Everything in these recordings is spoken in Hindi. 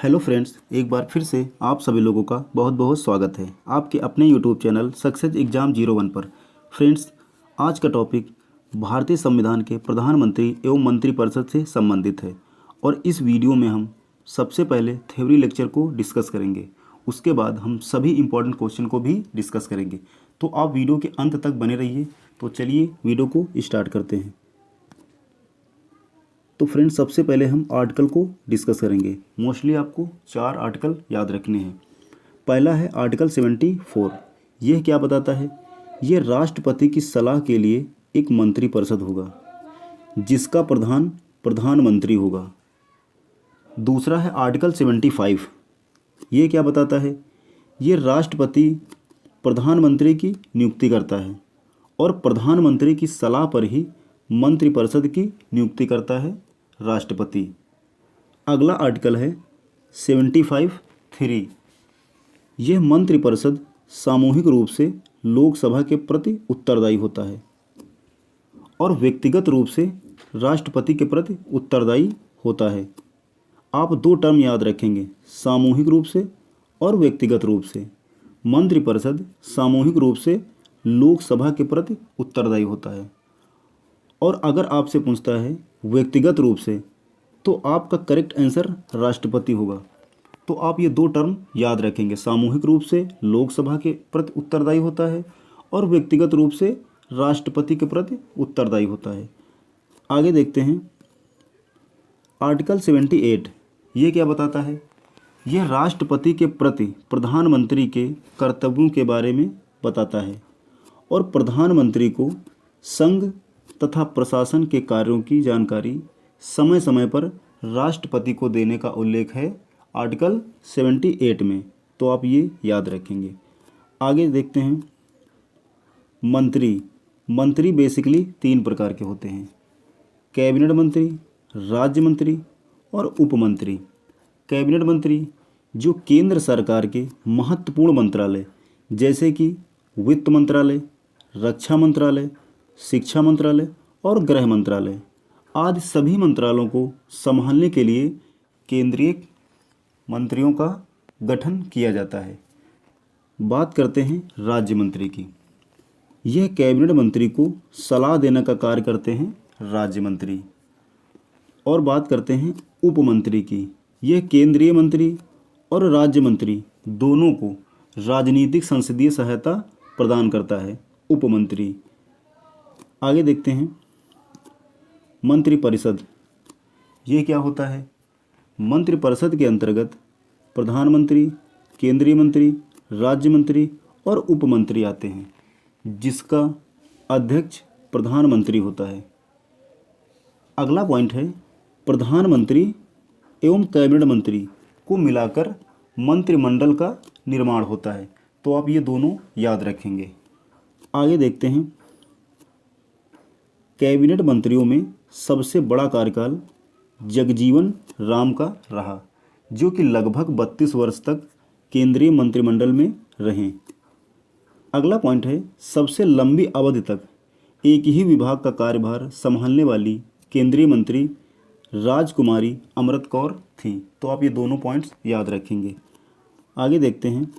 हेलो फ्रेंड्स, एक बार फिर से आप सभी लोगों का बहुत बहुत स्वागत है आपके अपने यूट्यूब चैनल सक्सेस एग्जाम 01 पर। फ्रेंड्स, आज का टॉपिक भारतीय संविधान के प्रधानमंत्री एवं मंत्रिपरिषद से संबंधित है और इस वीडियो में हम सबसे पहले थ्योरी लेक्चर को डिस्कस करेंगे। उसके बाद हम सभी इम्पोर्टेंट क्वेश्चन को भी डिस्कस करेंगे। तो आप वीडियो के अंत तक बने रहिए। तो चलिए वीडियो को स्टार्ट करते हैं। तो फ्रेंड्स, सबसे पहले हम आर्टिकल को डिस्कस करेंगे। मोस्टली आपको 4 आर्टिकल याद रखने हैं। पहला है आर्टिकल 74। यह क्या बताता है? यह राष्ट्रपति की सलाह के लिए एक मंत्रिपरिषद होगा जिसका प्रधान प्रधानमंत्री होगा। दूसरा है आर्टिकल 75। ये क्या बताता है? ये राष्ट्रपति प्रधानमंत्री की नियुक्ति करता है और प्रधानमंत्री की सलाह पर ही मंत्रिपरिषद की नियुक्ति करता है राष्ट्रपति। अगला आर्टिकल है 75(3). यह मंत्रिपरिषद सामूहिक रूप से लोकसभा के प्रति उत्तरदायी होता है और व्यक्तिगत रूप से राष्ट्रपति के प्रति उत्तरदायी होता है। आप 2 टर्म याद रखेंगे, सामूहिक रूप से और व्यक्तिगत रूप से। मंत्रिपरिषद सामूहिक रूप से लोकसभा के प्रति उत्तरदायी होता है और अगर आपसे पूछता है व्यक्तिगत रूप से, तो आपका करेक्ट आंसर राष्ट्रपति होगा। तो आप ये 2 टर्म याद रखेंगे, सामूहिक रूप से लोकसभा के प्रति उत्तरदायी होता है और व्यक्तिगत रूप से राष्ट्रपति के प्रति उत्तरदायी होता है। आगे देखते हैं आर्टिकल 78। ये क्या बताता है? यह राष्ट्रपति के प्रति प्रधानमंत्री के कर्तव्यों के बारे में बताता है और प्रधानमंत्री को संघ तथा प्रशासन के कार्यों की जानकारी समय समय पर राष्ट्रपति को देने का उल्लेख है आर्टिकल 78 में। तो आप ये याद रखेंगे। आगे देखते हैं मंत्री बेसिकली 3 प्रकार के होते हैं: कैबिनेट मंत्री, राज्य मंत्री और उपमंत्री। कैबिनेट मंत्री जो केंद्र सरकार के महत्वपूर्ण मंत्रालय जैसे कि वित्त मंत्रालय, रक्षा मंत्रालय, शिक्षा मंत्रालय और गृह मंत्रालय आदि सभी मंत्रालयों को संभालने के लिए केंद्रीय मंत्रियों का गठन किया जाता है। बात करते हैं राज्य मंत्री की। यह कैबिनेट मंत्री को सलाह देने का कार्य करते हैं राज्य मंत्री। और बात करते हैं उपमंत्री की। यह केंद्रीय मंत्री और राज्य मंत्री दोनों को राजनीतिक संसदीय सहायता प्रदान करता है उपमंत्री। आगे देखते हैं मंत्रिपरिषद। ये क्या होता है? मंत्रिपरिषद के अंतर्गत प्रधानमंत्री, केंद्रीय मंत्री, राज्य मंत्री और उपमंत्री आते हैं जिसका अध्यक्ष प्रधानमंत्री होता है। अगला पॉइंट है प्रधानमंत्री एवं कैबिनेट मंत्री को मिलाकर मंत्रिमंडल का निर्माण होता है। तो आप ये दोनों याद रखेंगे। आगे देखते हैं कैबिनेट मंत्रियों में सबसे बड़ा कार्यकाल जगजीवन राम का रहा, जो कि लगभग 32 वर्ष तक केंद्रीय मंत्रिमंडल में रहे। अगला पॉइंट है सबसे लंबी अवधि तक एक ही विभाग का कार्यभार संभालने वाली केंद्रीय मंत्री राजकुमारी अमृत कौर थी। तो आप ये दोनों पॉइंट्स याद रखेंगे। आगे देखते हैं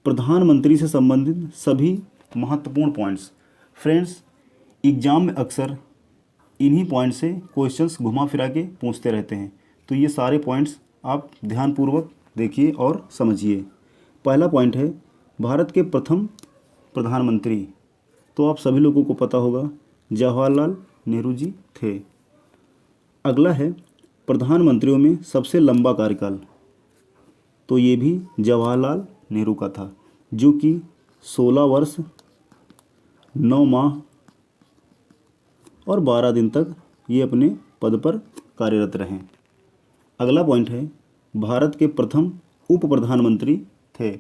प्रधानमंत्री से संबंधित सभी महत्वपूर्ण पॉइंट्स। फ्रेंड्स, एग्जाम में अक्सर इन्हीं पॉइंट से क्वेश्चंस घुमा फिरा के पूछते रहते हैं। तो ये सारे पॉइंट्स आप ध्यानपूर्वक देखिए और समझिए। पहला पॉइंट है भारत के प्रथम प्रधानमंत्री। तो आप सभी लोगों को पता होगा जवाहरलाल नेहरू जी थे। अगला है प्रधानमंत्रियों में सबसे लंबा कार्यकाल। तो ये भी जवाहरलाल नेहरू का था, जो कि 16 वर्ष 9 माह और 12 दिन तक ये अपने पद पर कार्यरत रहे। अगला पॉइंट है भारत के प्रथम उप प्रधानमंत्री थे।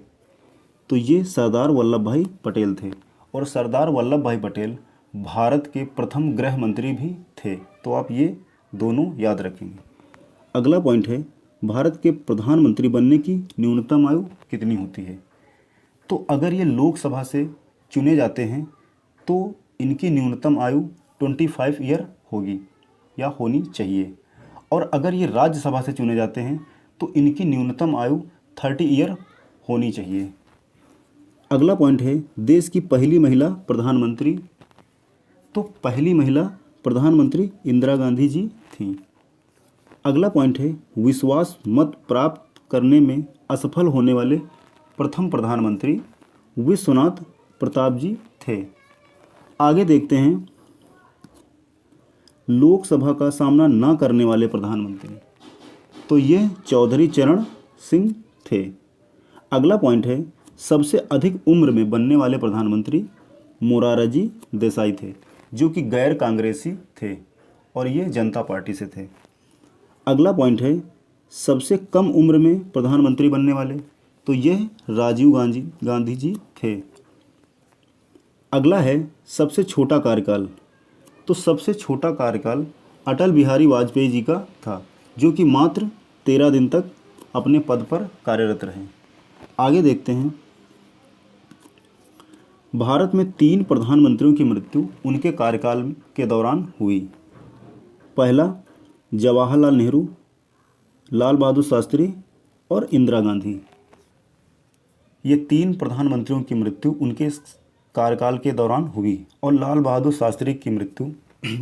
तो ये सरदार वल्लभ भाई पटेल थे और सरदार वल्लभ भाई पटेल भारत के प्रथम गृह मंत्री भी थे। तो आप ये दोनों याद रखेंगे। अगला पॉइंट है भारत के प्रधानमंत्री बनने की न्यूनतम आयु कितनी होती है? तो अगर ये लोकसभा से चुने जाते हैं तो इनकी न्यूनतम आयु 25 ईयर होगी या होनी चाहिए, और अगर ये राज्यसभा से चुने जाते हैं तो इनकी न्यूनतम आयु 30 ईयर होनी चाहिए। अगला पॉइंट है देश की पहली महिला प्रधानमंत्री। तो पहली महिला प्रधानमंत्री इंदिरा गांधी जी थीं। अगला पॉइंट है विश्वास मत प्राप्त करने में असफल होने वाले प्रथम प्रधानमंत्री विश्वनाथ प्रताप जी थे। आगे देखते हैं लोकसभा का सामना न करने वाले प्रधानमंत्री, तो ये चौधरी चरण सिंह थे। अगला पॉइंट है सबसे अधिक उम्र में बनने वाले प्रधानमंत्री मोरारजी देसाई थे, जो कि गैर कांग्रेसी थे और ये जनता पार्टी से थे। अगला पॉइंट है सबसे कम उम्र में प्रधानमंत्री बनने वाले, तो यह राजीव गांधी जी थे। अगला है सबसे छोटा कार्यकाल। तो सबसे छोटा कार्यकाल अटल बिहारी वाजपेयी जी का था, जो कि मात्र 13 दिन तक अपने पद पर कार्यरत रहे। आगे देखते हैं भारत में 3 प्रधानमंत्रियों की मृत्यु उनके कार्यकाल के दौरान हुई। पहला जवाहरलाल नेहरू, लाल बहादुर शास्त्री और इंदिरा गांधी। ये 3 प्रधानमंत्रियों की मृत्यु उनके कार्यकाल के दौरान हुई और लाल बहादुर शास्त्री की मृत्यु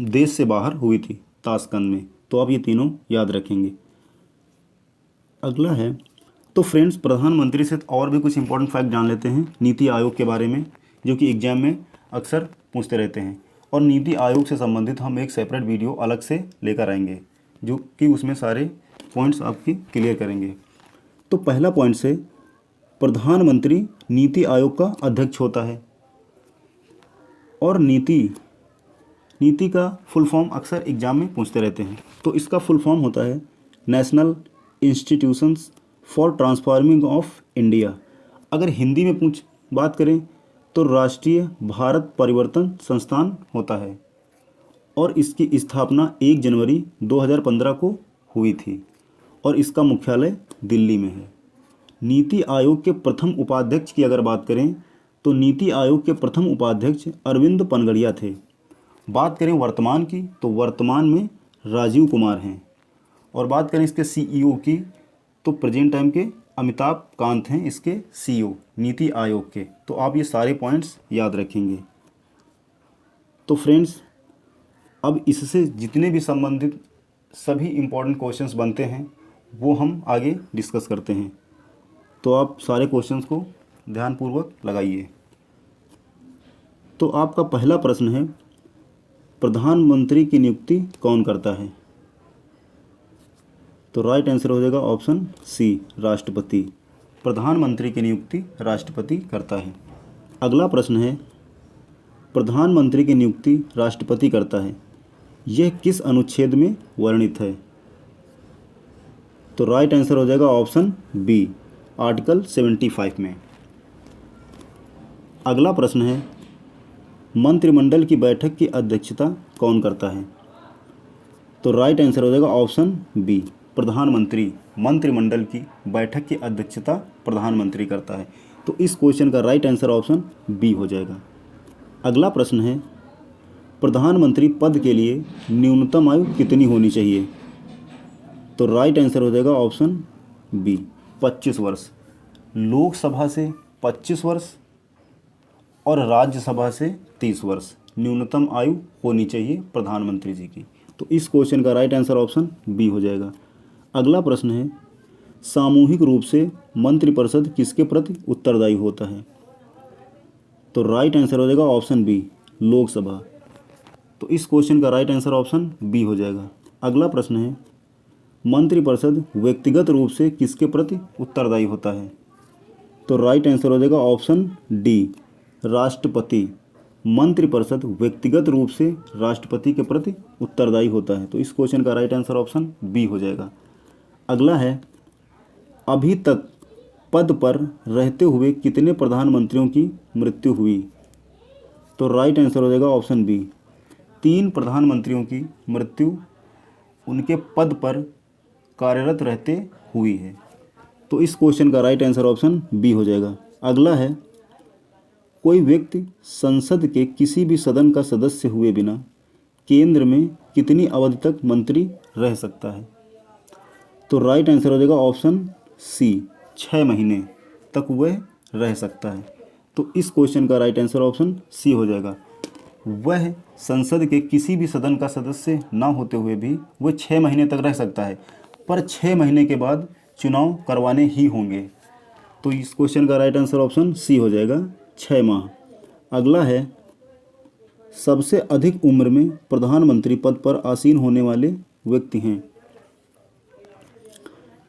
देश से बाहर हुई थी ताशकंद में। तो आप ये तीनों याद रखेंगे। अगला है तो फ्रेंड्स प्रधानमंत्री से और भी कुछ इंपॉर्टेंट फैक्ट जान लेते हैं नीति आयोग के बारे में, जो कि एग्जाम में अक्सर पूछते रहते हैं। और नीति आयोग से संबंधित हम एक सेपरेट वीडियो अलग से लेकर आएंगे, जो कि उसमें सारे पॉइंट्स आपकी क्लियर करेंगे। तो पहला पॉइंट से प्रधानमंत्री नीति आयोग का अध्यक्ष होता है। और नीति का फुल फॉर्म अक्सर एग्जाम में पूछते रहते हैं। तो इसका फुल फॉर्म होता है national institutions for transforming of India. अगर हिंदी में बात करें तो राष्ट्रीय भारत परिवर्तन संस्थान होता है और इसकी स्थापना 1 जनवरी 2015 को हुई थी और इसका मुख्यालय दिल्ली में है। नीति आयोग के प्रथम उपाध्यक्ष की अगर बात करें तो नीति आयोग के प्रथम उपाध्यक्ष अरविंद पनगड़िया थे। बात करें वर्तमान की तो वर्तमान में राजीव कुमार हैं। और बात करें इसके सीईओ की तो प्रेजेंट टाइम के अमिताभ कांत हैं इसके सीईओ नीति आयोग के। तो आप ये सारे पॉइंट्स याद रखेंगे। तो फ्रेंड्स अब इससे जितने भी संबंधित सभी इम्पोर्टेंट क्वेश्चंस बनते हैं वो हम आगे डिस्कस करते हैं। तो आप सारे क्वेश्चंस को ध्यानपूर्वक लगाइए। तो आपका पहला प्रश्न है प्रधानमंत्री की नियुक्ति कौन करता है? तो राइट आंसर हो जाएगा ऑप्शन सी राष्ट्रपति। प्रधानमंत्री की नियुक्ति राष्ट्रपति करता है। अगला प्रश्न है प्रधानमंत्री की नियुक्ति राष्ट्रपति करता है, यह किस अनुच्छेद में वर्णित है? तो राइट आंसर हो जाएगा ऑप्शन बी आर्टिकल 75 में। अगला प्रश्न है मंत्रिमंडल की बैठक की अध्यक्षता कौन करता है? तो राइट आंसर हो जाएगा ऑप्शन बी प्रधानमंत्री। मंत्रिमंडल की बैठक की अध्यक्षता प्रधानमंत्री करता है। तो इस क्वेश्चन का राइट आंसर ऑप्शन बी हो जाएगा। अगला प्रश्न है प्रधानमंत्री पद के लिए न्यूनतम आयु कितनी होनी चाहिए? तो राइट आंसर हो जाएगा ऑप्शन बी 25 वर्ष। लोकसभा से 25 वर्ष और राज्यसभा से 30 वर्ष न्यूनतम आयु होनी चाहिए प्रधानमंत्री जी की। तो इस क्वेश्चन का राइट आंसर ऑप्शन बी हो जाएगा। अगला प्रश्न है सामूहिक रूप से मंत्रिपरिषद किसके प्रति उत्तरदायी होता है? तो राइट आंसर हो जाएगा ऑप्शन बी लोकसभा। तो इस क्वेश्चन का राइट आंसर ऑप्शन बी हो जाएगा। अगला प्रश्न है मंत्रिपरिषद व्यक्तिगत रूप से किसके प्रति उत्तरदायी होता है? तो राइट आंसर हो जाएगा ऑप्शन डी राष्ट्रपति। मंत्रिपरिषद व्यक्तिगत रूप से राष्ट्रपति के प्रति उत्तरदायी होता है। तो इस क्वेश्चन का राइट आंसर ऑप्शन बी हो जाएगा। अगला है अभी तक पद पर रहते हुए कितने प्रधानमंत्रियों की मृत्यु हुई? तो राइट आंसर हो जाएगा ऑप्शन बी 3 प्रधानमंत्रियों की मृत्यु उनके पद पर कार्यरत रहते हुई है। तो इस क्वेश्चन का राइट आंसर ऑप्शन बी हो जाएगा। अगला है कोई व्यक्ति संसद के किसी भी सदन का सदस्य हुए बिना केंद्र में कितनी अवधि तक मंत्री रह सकता है? तो राइट आंसर हो जाएगा ऑप्शन सी, 6 महीने तक वह रह सकता है। तो इस क्वेश्चन का राइट आंसर ऑप्शन सी हो जाएगा। वह संसद के किसी भी सदन का सदस्य ना होते हुए भी वह 6 महीने तक रह सकता है, पर 6 महीने के बाद चुनाव करवाने ही होंगे। तो इस क्वेश्चन का राइट आंसर ऑप्शन सी हो जाएगा, 6 माह। अगला है, सबसे अधिक उम्र में प्रधानमंत्री पद पर आसीन होने वाले व्यक्ति हैं।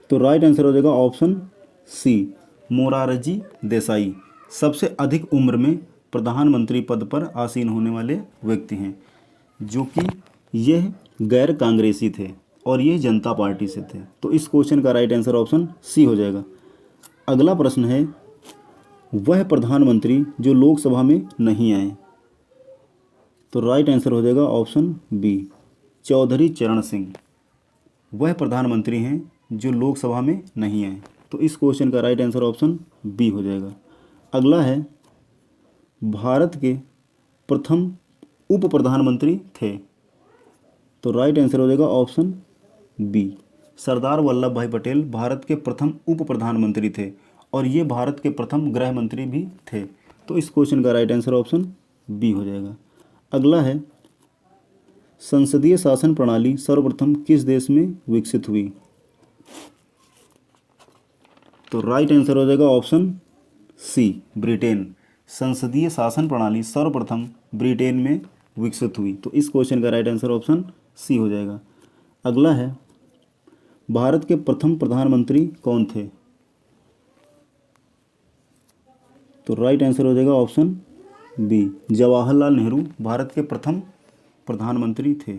तो राइट आंसर हो जाएगा ऑप्शन सी, मोरारजी देसाई सबसे अधिक उम्र में प्रधानमंत्री पद पर आसीन होने वाले व्यक्ति हैं, जो कि यह गैर कांग्रेसी थे और ये जनता पार्टी से थे। तो इस क्वेश्चन का राइट आंसर ऑप्शन सी हो जाएगा। अगला प्रश्न है, वह प्रधानमंत्री जो लोकसभा में नहीं आए। तो राइट आंसर हो जाएगा ऑप्शन बी, चौधरी चरण सिंह वह प्रधानमंत्री हैं जो लोकसभा में नहीं आए। तो इस क्वेश्चन का राइट आंसर ऑप्शन बी हो जाएगा। अगला है, भारत के प्रथम उप प्रधानमंत्री थे। तो राइट आंसर हो जाएगा ऑप्शन बी, सरदार वल्लभ भाई पटेल भारत के प्रथम उप प्रधानमंत्री थे और ये भारत के प्रथम गृह मंत्री भी थे। तो इस क्वेश्चन का राइट आंसर ऑप्शन बी हो जाएगा। अगला है, संसदीय शासन प्रणाली सर्वप्रथम किस देश में विकसित हुई। तो राइट आंसर हो जाएगा ऑप्शन सी, ब्रिटेन संसदीय शासन प्रणाली सर्वप्रथम ब्रिटेन में विकसित हुई। तो इस क्वेश्चन का राइट आंसर ऑप्शन सी हो जाएगा। अगला है, भारत के प्रथम प्रधानमंत्री कौन थे। तो राइट आंसर हो जाएगा ऑप्शन बी, जवाहरलाल नेहरू भारत के प्रथम प्रधानमंत्री थे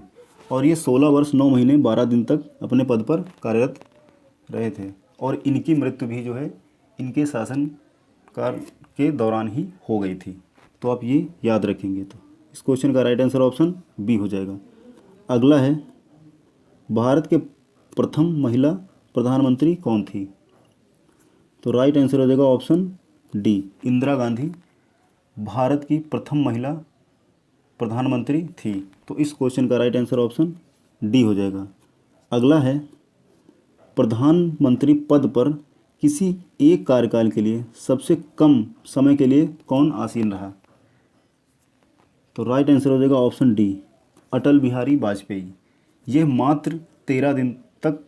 और ये 16 वर्ष 9 महीने 12 दिन तक अपने पद पर कार्यरत रहे थे और इनकी मृत्यु भी जो है इनके शासनकाल के दौरान ही हो गई थी। तो आप ये याद रखेंगे। तो इस क्वेश्चन का राइट आंसर ऑप्शन बी हो जाएगा। अगला है, भारत के प्रथम महिला प्रधानमंत्री कौन थी। तो राइट आंसर हो जाएगा ऑप्शन डी, इंदिरा गांधी भारत की प्रथम महिला प्रधानमंत्री थी। तो इस क्वेश्चन का राइट आंसर ऑप्शन डी हो जाएगा। अगला है, प्रधानमंत्री पद पर किसी एक कार्यकाल के लिए सबसे कम समय के लिए कौन आसीन रहा। तो राइट आंसर हो जाएगा ऑप्शन डी, अटल बिहारी वाजपेयी। यह मात्र 13 दिन तक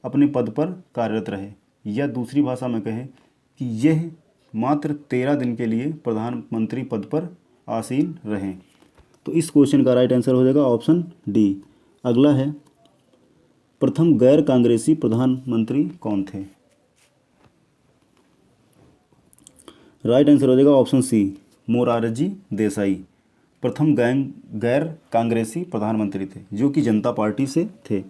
अपने पद पर कार्यरत रहे, या दूसरी भाषा में कहें कि यह मात्र 13 दिन के लिए प्रधानमंत्री पद पर आसीन रहें। तो इस क्वेश्चन का राइट आंसर हो जाएगा ऑप्शन डी। अगला है, प्रथम गैर कांग्रेसी प्रधानमंत्री कौन थे। राइट आंसर हो जाएगा ऑप्शन सी, मोरारजी देसाई प्रथम गैर कांग्रेसी प्रधानमंत्री थे जो कि जनता पार्टी से थे।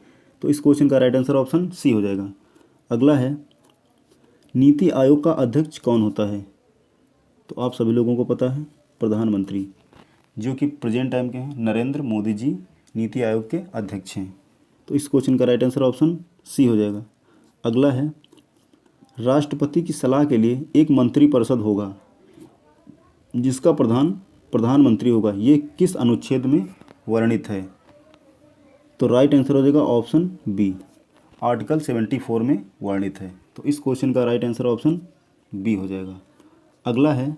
तो इस क्वेश्चन का राइट आंसर ऑप्शन सी हो जाएगा। अगला है, नीति आयोग का अध्यक्ष कौन होता है। तो आप सभी लोगों को पता है, प्रधानमंत्री, जो कि प्रेजेंट टाइम के हैं नरेंद्र मोदी जी नीति आयोग के अध्यक्ष हैं। तो इस क्वेश्चन का राइट आंसर ऑप्शन सी हो जाएगा। अगला है, राष्ट्रपति की सलाह के लिए एक मंत्रिपरिषद होगा जिसका प्रधानमंत्री होगा, ये किस अनुच्छेद में वर्णित है। तो राइट आंसर हो जाएगा ऑप्शन बी, आर्टिकल 74 में वर्णित है। तो इस क्वेश्चन का राइट आंसर ऑप्शन बी हो जाएगा। अगला है,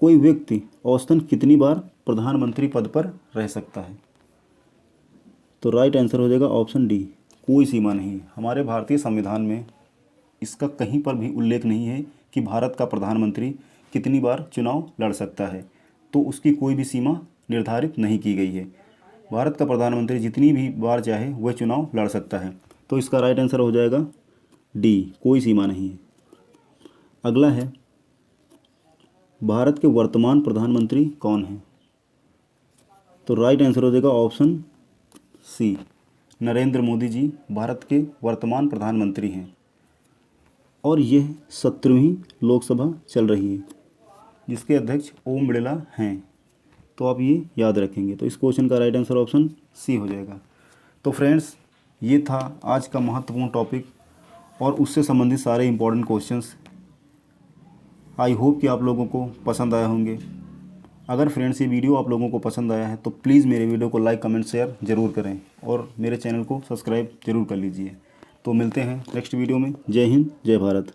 कोई व्यक्ति औसतन कितनी बार प्रधानमंत्री पद पर रह सकता है। तो राइट आंसर हो जाएगा ऑप्शन डी, कोई सीमा नहीं। हमारे भारतीय संविधान में इसका कहीं पर भी उल्लेख नहीं है कि भारत का प्रधानमंत्री कितनी बार चुनाव लड़ सकता है, तो उसकी कोई भी सीमा निर्धारित नहीं की गई है। भारत का प्रधानमंत्री जितनी भी बार चाहे वह चुनाव लड़ सकता है। तो इसका राइट आंसर हो जाएगा डी, कोई सीमा नहीं है। अगला है, भारत के वर्तमान प्रधानमंत्री कौन हैं। तो राइट आंसर हो जाएगा ऑप्शन सी, नरेंद्र मोदी जी भारत के वर्तमान प्रधानमंत्री हैं और यह 17वीं लोकसभा चल रही है जिसके अध्यक्ष ओम बिरला हैं। तो आप ये याद रखेंगे। तो इस क्वेश्चन का राइट आंसर ऑप्शन सी हो जाएगा। तो फ्रेंड्स, ये था आज का महत्वपूर्ण टॉपिक और उससे संबंधित सारे इंपॉर्टेंट क्वेश्चंस। आई होप कि आप लोगों को पसंद आए होंगे। अगर फ्रेंड्स ये वीडियो आप लोगों को पसंद आया है तो प्लीज़ मेरे वीडियो को लाइक कमेंट शेयर ज़रूर करें और मेरे चैनल को सब्सक्राइब ज़रूर कर लीजिए। तो मिलते हैं नेक्स्ट वीडियो में। जय हिंद, जय भारत।